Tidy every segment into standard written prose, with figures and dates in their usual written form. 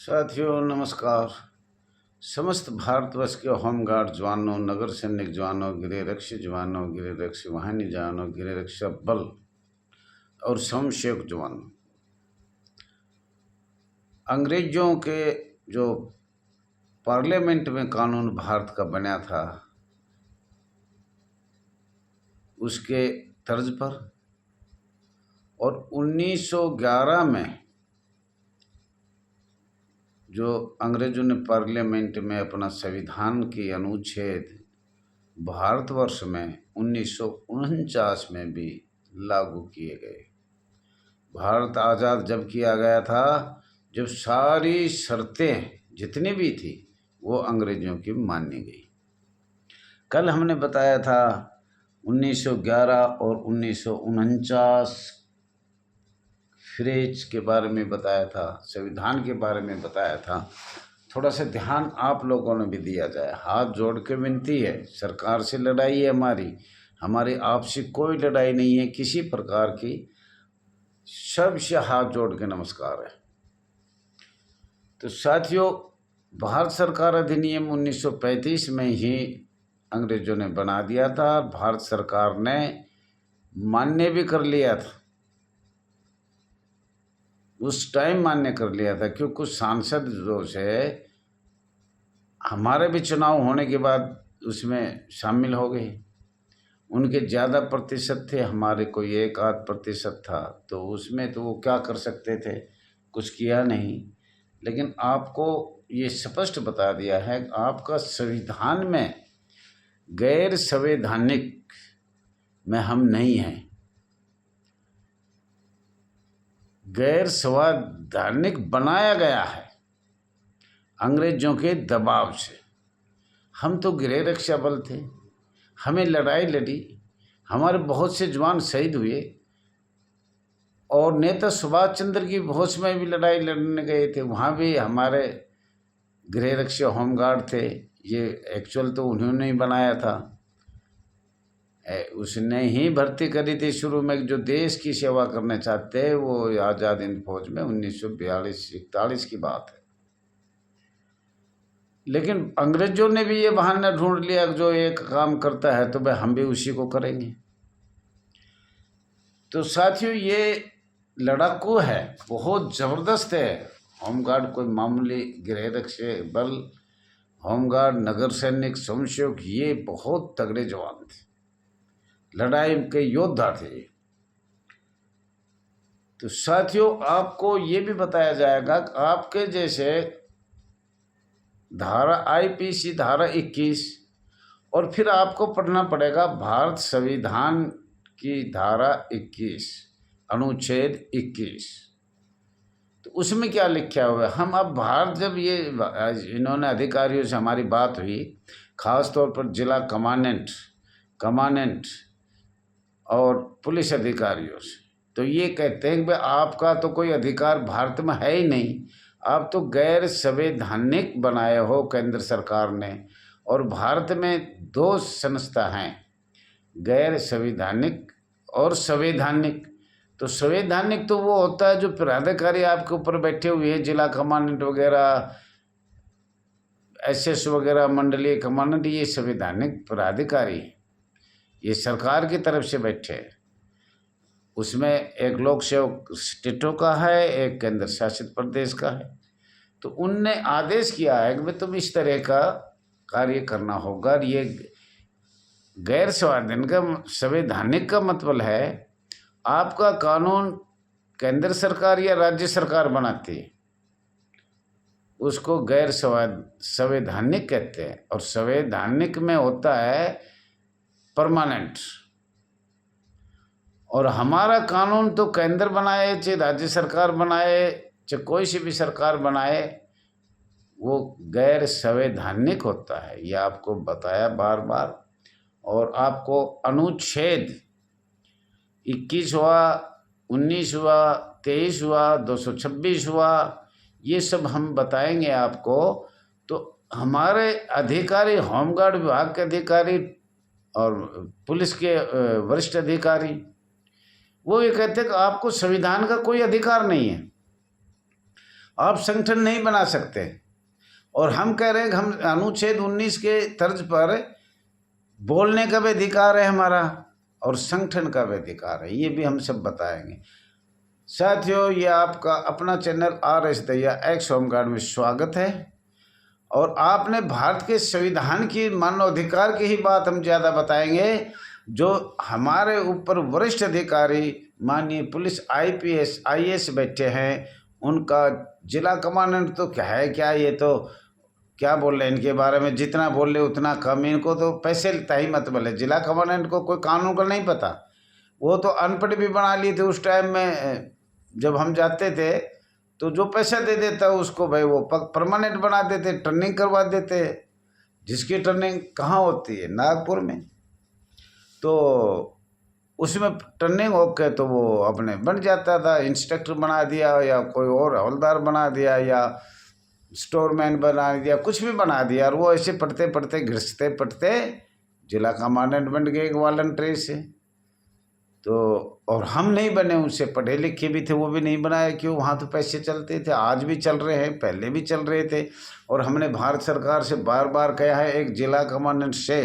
साथियों नमस्कार। समस्त भारतवर्ष के होमगार्ड जवानों, नगर सैनिक जवानों, गृह रक्षक जवानों, गृह रक्षक वाहिनी जवानों, गृह रक्षक बल और स्वयंसेवक जवानों, अंग्रेजों के जो पार्लियामेंट में कानून भारत का बना था उसके तर्ज पर और 1911 में जो अंग्रेजों ने पार्लियामेंट में अपना संविधान की अनुच्छेद भारतवर्ष में 1949 में भी लागू किए गए। भारत आज़ाद जब किया गया था, जब सारी शर्तें जितनी भी थी वो अंग्रेजों की मानी गई। कल हमने बताया था 1911 और 1949 फ्रेज के बारे में बताया था, संविधान के बारे में बताया था। थोड़ा सा ध्यान आप लोगों ने भी दिया जाए। हाथ जोड़ के विनती है, सरकार से लड़ाई है हमारी आपसी कोई लड़ाई नहीं है किसी प्रकार की। सबसे हाथ जोड़ के नमस्कार है। तो साथियों, भारत सरकार अधिनियम 1935 में ही अंग्रेजों ने बना दिया था। भारत सरकार ने मान्य भी कर लिया था, उस टाइम मान्य कर लिया था, क्योंकि कुछ सांसद जो से हमारे भी चुनाव होने के बाद उसमें शामिल हो गए। उनके ज़्यादा प्रतिशत थे, हमारे कोई 1-8% था, तो उसमें तो वो क्या कर सकते थे, कुछ किया नहीं। लेकिन आपको ये स्पष्ट बता दिया है कि आपका संविधान में गैर संवैधानिक में हम नहीं हैं। गैर संवैधानिक बनाया गया है अंग्रेजों के दबाव से। हम तो गृह रक्षा बल थे, हमें लड़ाई लड़ी, हमारे बहुत से जवान शहीद हुए और नेता सुभाष चंद्र की होश में भी लड़ाई लड़ने गए थे, वहाँ भी हमारे गृह रक्षा होमगार्ड थे। ये एक्चुअल तो उन्होंने ही बनाया था, उसने ही भर्ती करी थी शुरू में। जो देश की सेवा करना चाहते हैं वो आज़ाद हिंद फौज में 1942-41 की बात है। लेकिन अंग्रेजों ने भी ये बहाना ढूंढ लिया जो एक काम करता है तो भाई हम भी उसी को करेंगे। तो साथियों, ये लड़ाकू है, बहुत ज़बरदस्त है। होमगार्ड कोई मामूली गृह रक्षक बल, होमगार्ड, नगर सैनिक, स्वयंसेवक, ये बहुत तगड़े जवान थे, लड़ाई के योद्धा थे। तो साथियों, आपको ये भी बताया जाएगा कि आपके जैसे धारा आईपीसी धारा 21 और फिर आपको पढ़ना पड़ेगा भारत संविधान की धारा 21 अनुच्छेद 21। तो उसमें क्या लिखा हुआ है? हम अब भारत, जब ये इन्होंने अधिकारियों से हमारी बात हुई, खास तौर पर जिला कमांडेंट और पुलिस अधिकारियों से, तो ये कहते हैं कि भाई आपका तो कोई अधिकार भारत में है ही नहीं, आप तो गैर संवैधानिक बनाए हो केंद्र सरकार ने। और भारत में 2 संस्था हैं, गैर संवैधानिक और संवैधानिक। तो संवैधानिक तो वो होता है जो पदाधिकारी आपके ऊपर बैठे हुए हैं, जिला कमांडेंट वगैरह, एसएस वगैरह, मंडलीय कमांडेंट, ये संवैधानिक पदाधिकारी, ये सरकार की तरफ से बैठे हैं। उसमें एक लोक सेवक स्टेटों का है, एक केंद्र शासित प्रदेश का है। तो उनने आदेश किया है कि भाई तुम इस तरह का कार्य करना होगा। ये गैर संवैधानिक का मतलब है आपका कानून केंद्र सरकार या राज्य सरकार बनाती है, उसको गैर संवैधानिक कहते हैं। और संवैधानिक में होता है परमानेंट। और हमारा कानून तो केंद्र बनाए चाहे राज्य सरकार बनाए चाहे कोई सी भी सरकार बनाए, वो गैर संवैधानिक होता है। ये आपको बताया बार बार। और आपको अनुच्छेद 21 हुआ, 19 हुआ, 23 हुआ, 226 हुआ, ये सब हम बताएंगे आपको। तो हमारे अधिकारी, होमगार्ड विभाग के अधिकारी और पुलिस के वरिष्ठ अधिकारी, वो ये कहते हैं कि आपको संविधान का कोई अधिकार नहीं है, आप संगठन नहीं बना सकते। और हम कह रहे हैं कि हम अनुच्छेद 19 के तर्ज पर बोलने का भी अधिकार है हमारा और संगठन का भी अधिकार है, ये भी हम सब बताएंगे। साथियों, ये आपका अपना channel RS Dahiya x home guard में स्वागत है। और आपने भारत के संविधान की मानवाधिकार की ही बात हम ज़्यादा बताएंगे। जो हमारे ऊपर वरिष्ठ अधिकारी माननीय पुलिस IPS IAS बैठे हैं, उनका जिला कमांडेंट तो क्या है क्या, ये तो क्या बोल रहे हैं इनके बारे में, जितना बोल रहे उतना कम। इनको तो पैसे लेता ही मत बोले। जिला कमांडेंट को कोई कानून का नहीं पता, वो तो अनपढ़ भी बना लिए थे उस टाइम में। जब हम जाते थे तो जो पैसा दे देता उसको भाई वो परमानेंट बना देते, ट्रेनिंग करवा देते। जिसकी ट्रेनिंग कहाँ होती है? नागपुर में। तो उसमें ट्रेनिंग होके तो वो अपने बन जाता था, इंस्ट्रक्टर बना दिया या कोई और हवलदार बना दिया या स्टोरमैन बना दिया, कुछ भी बना दिया। और वो ऐसे पढ़ते पढ़ते घिसते पढ़ते जिला कमांडेंट बन गए एक वॉलंटरी से। तो और हम नहीं बने, उनसे पढ़े लिखे भी थे, वो भी नहीं बनाए। क्यों? वहाँ तो पैसे चलते थे, आज भी चल रहे हैं, पहले भी चल रहे थे। और हमने भारत सरकार से बार बार कहा है, एक जिला कमांडेंट से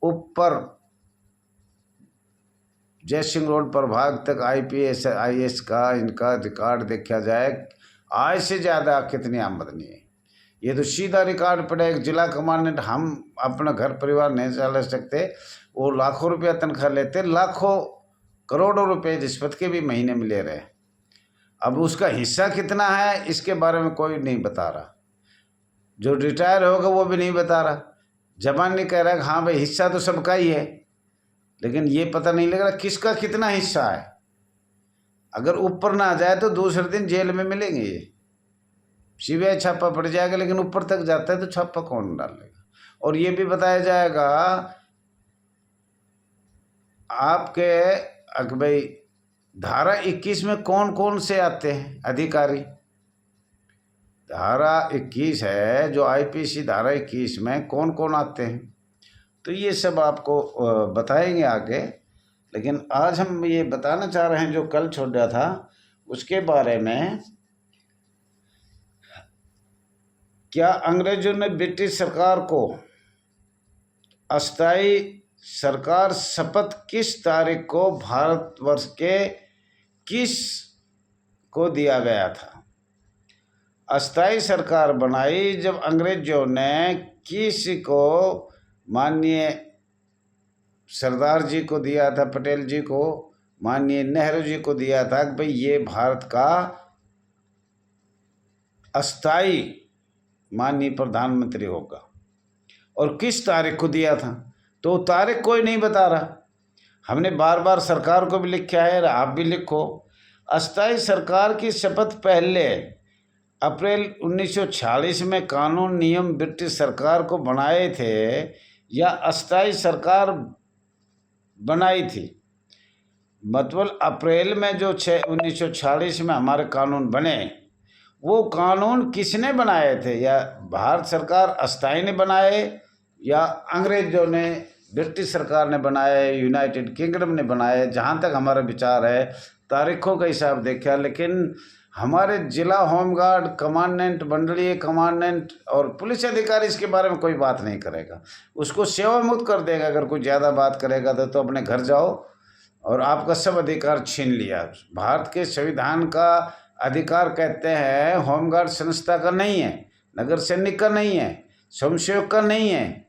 ऊपर जयसिंह रोड प्रभाग तक IPS IAS का इनका रिकॉर्ड देखा जाए, आय से ज़्यादा कितनी आमदनी है। ये तो सीधा रिकॉर्ड पड़ा, एक जिला कमांडेंट। हम अपना घर परिवार नहीं चला सकते, वो लाखों रुपया तनख्वाह लेते, लाखों करोड़ों रुपए रिश्वत के भी महीने में ले रहे। अब उसका हिस्सा कितना है इसके बारे में कोई नहीं बता रहा। जो रिटायर होगा वो भी नहीं बता रहा। जवान नहीं कह रहा कि हाँ भाई हिस्सा तो सबका ही है, लेकिन ये पता नहीं लग रहा किसका कितना हिस्सा है। अगर ऊपर ना आ जाए तो दूसरे दिन जेल में मिलेंगे। ये CBI छापा पड़ जाएगा, लेकिन ऊपर तक जाता है तो छापा कौन डालेगा? और ये भी बताया जाएगा आपके भाई धारा 21 में कौन कौन से आते हैं अधिकारी। धारा 21 है जो IPC धारा 21 में कौन कौन आते हैं, तो ये सब आपको बताएंगे आगे। लेकिन आज हम ये बताना चाह रहे हैं जो कल छोड़ा था उसके बारे में। क्या अंग्रेजों ने ब्रिटिश सरकार को अस्थाई सरकार शपथ किस तारीख को भारतवर्ष के किस को दिया गया था? अस्थाई सरकार बनाई जब अंग्रेजों ने किस को, माननीय सरदार जी को दिया था, पटेल जी को, माननीय नेहरू जी को दिया था कि भाई ये भारत का अस्थाई माननीय प्रधानमंत्री होगा। और किस तारीख को दिया था तो तारीख कोई नहीं बता रहा। हमने बार बार सरकार को भी लिखा है, आप भी लिखो। अस्थाई सरकार की शपथ पहले अप्रैल 1946 में कानून नियम ब्रिटिश सरकार को बनाए थे या अस्थाई सरकार बनाई थी? मतलब अप्रैल में जो 1946 में हमारे कानून बने, वो कानून किसने बनाए थे? या भारत सरकार अस्थाई ने बनाए या अंग्रेजों ने, ब्रिटिश सरकार ने बनाए, यूनाइटेड किंगडम ने बनाए? जहाँ तक हमारा विचार है, तारीखों का हिसाब देखा। लेकिन हमारे जिला होमगार्ड कमांडेंट, मंडलीय कमांडेंट और पुलिस अधिकारी इसके बारे में कोई बात नहीं करेगा, उसको सेवा मुक्त कर देगा। अगर कोई ज़्यादा बात करेगा तो अपने घर जाओ और आपका सब अधिकार छीन लिया। भारत के संविधान का अधिकार कहते हैं होमगार्ड संस्था का नहीं है, नगर सैनिक का नहीं है, स्वयंसेवक का नहीं है।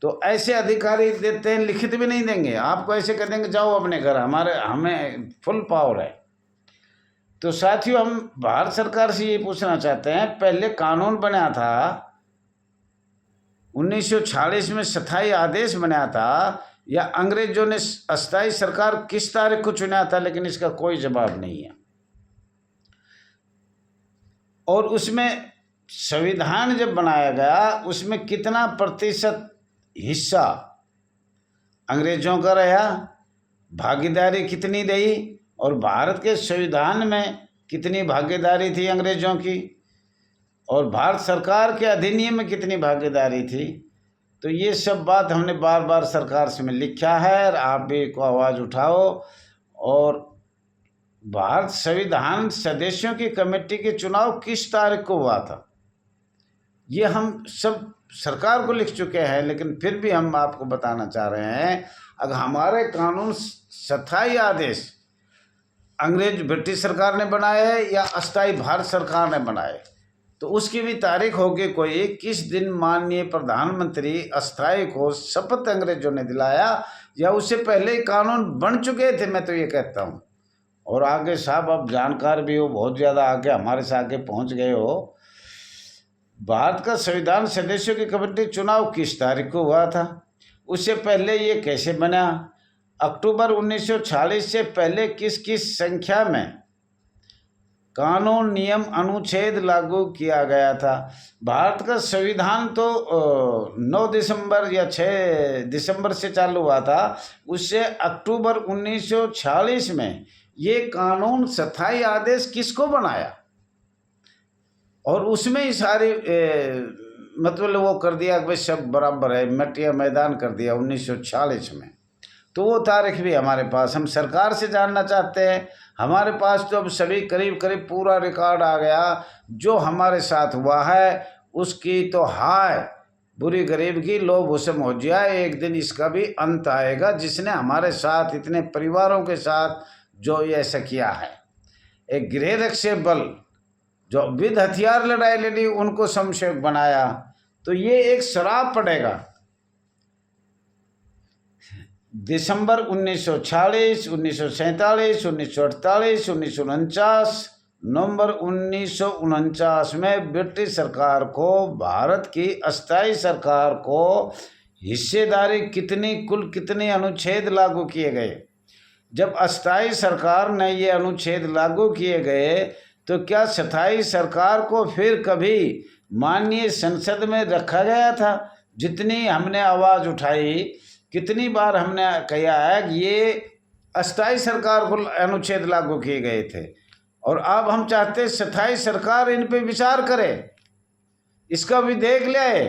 तो ऐसे अधिकारी देते हैं, लिखित भी नहीं देंगे आपको, ऐसे कह देंगे जाओ अपने घर, हमें फुल पावर है। तो साथियों, हम भारत सरकार से ये पूछना चाहते हैं, पहले कानून बना था 1946 में, स्थायी आदेश बना था, या अंग्रेजों ने अस्थायी सरकार किस तारीख को चुना था? लेकिन इसका कोई जवाब नहीं है। और उसमें संविधान जब बनाया गया उसमें कितना प्रतिशत हिस्सा अंग्रेजों का रहा, भागीदारी कितनी रही, और भारत के संविधान में कितनी भागीदारी थी अंग्रेजों की, और भारत सरकार के अधिनियम में कितनी भागीदारी थी? तो ये सब बात हमने बार बार सरकार से में लिखा है। आप भी को आवाज़ उठाओ और भारत संविधान सदस्यों की कमेटी के चुनाव किस तारीख को हुआ था, ये हम सब सरकार को लिख चुके हैं, लेकिन फिर भी हम आपको बताना चाह रहे हैं, अगर हमारे कानून स्थायी आदेश अंग्रेज ब्रिटिश सरकार ने बनाए है या अस्थायी भारत सरकार ने बनाए, तो उसकी भी तारीख होगी कोई, किस दिन माननीय प्रधानमंत्री अस्थायी को शपथ अंग्रेजों ने दिलाया, या उससे पहले ही कानून बन चुके थे। मैं तो ये कहता हूँ। और आगे साहब आप जानकार भी हो, बहुत ज़्यादा आगे हमारे से आगे पहुँच गए हो। भारत का संविधान सदस्यों की कमेटी चुनाव किस तारीख को हुआ था, उससे पहले ये कैसे बना, अक्टूबर 1946 से पहले किस किस संख्या में कानून नियम अनुच्छेद लागू किया गया था। भारत का संविधान तो 9 दिसंबर या 6 दिसंबर से चालू हुआ था, उससे अक्टूबर 1946 में ये कानून स्थायी आदेश किसको बनाया, और उसमें ही सारे मतलब वो कर दिया कि सब बराबर है, मटिया मैदान कर दिया 1946 में। तो वो तारीख भी हमारे पास, हम सरकार से जानना चाहते हैं। हमारे पास तो अब सभी करीब करीब पूरा रिकॉर्ड आ गया, जो हमारे साथ हुआ है उसकी तो हाय बुरी गरीब की लो भूसम हो जाए, एक दिन इसका भी अंत आएगा। जिसने हमारे साथ इतने परिवारों के साथ जो ये ऐसा किया है, एक गृह रक्षक बल जो विद हथियार लड़ाई लड़ी उनको संशयक बनाया, तो ये एक श्राप पड़ेगा। दिसंबर 1946, 1947, 1948, 1949, नवंबर 1949 में ब्रिटिश सरकार को, भारत की अस्थायी सरकार को हिस्सेदारी कितनी, कुल कितने अनुच्छेद लागू किए गए। जब अस्थायी सरकार ने ये अनुच्छेद लागू किए गए, तो क्या स्थायी सरकार को फिर कभी माननीय संसद में रखा गया था? जितनी हमने आवाज़ उठाई, कितनी बार हमने कहा है कि ये अस्थायी सरकार को अनुच्छेद लागू किए गए थे, और अब हम चाहते हैं स्थायी सरकार इन पे विचार करे, इसका भी देख ले।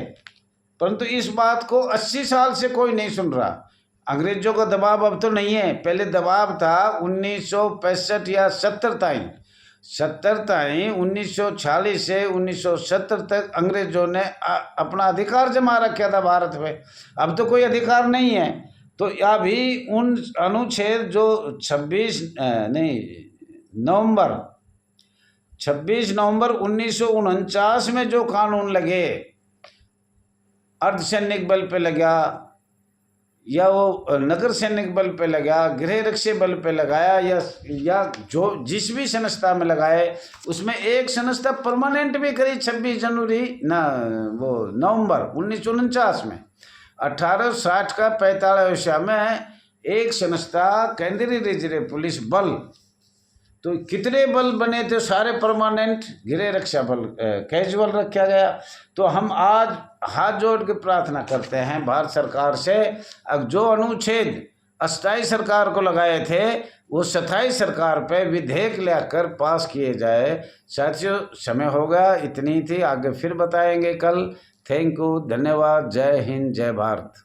परंतु इस बात को 80 साल से कोई नहीं सुन रहा। अंग्रेजों का दबाव अब तो नहीं है, पहले दबाव था 1965 या 70 ताईं। 1946 से 1970 तक अंग्रेजों ने अपना अधिकार जमा रखा था भारत में। अब तो कोई अधिकार नहीं है। तो अभी उन अनुच्छेद जो 26 नवंबर 1949 में जो कानून लगे, अर्धसैनिक बल पे लगा या वो नगर सैनिक बल पे लगा, गृह रक्षक बल पे लगाया, या जो जिस भी संस्था में लगाए, उसमें एक संस्था परमानेंट भी करी 26 जनवरी नवंबर 1949 में। 1860 का 45 में एक संस्था केंद्रीय रिजर्व पुलिस बल, तो कितने बल बने थे? सारे परमानेंट, गृह रक्षा बल कैजुअल रखा गया। तो हम आज हाथ जोड़ के प्रार्थना करते हैं भारत सरकार से, अब जो अनुच्छेद अस्थायी सरकार को लगाए थे वो स्थायी सरकार पे विधेयक लाकर पास किए जाए। साथियों, समय हो गया, इतनी थी, आगे फिर बताएंगे कल। थैंक यू, धन्यवाद, जय हिंद, जय भारत।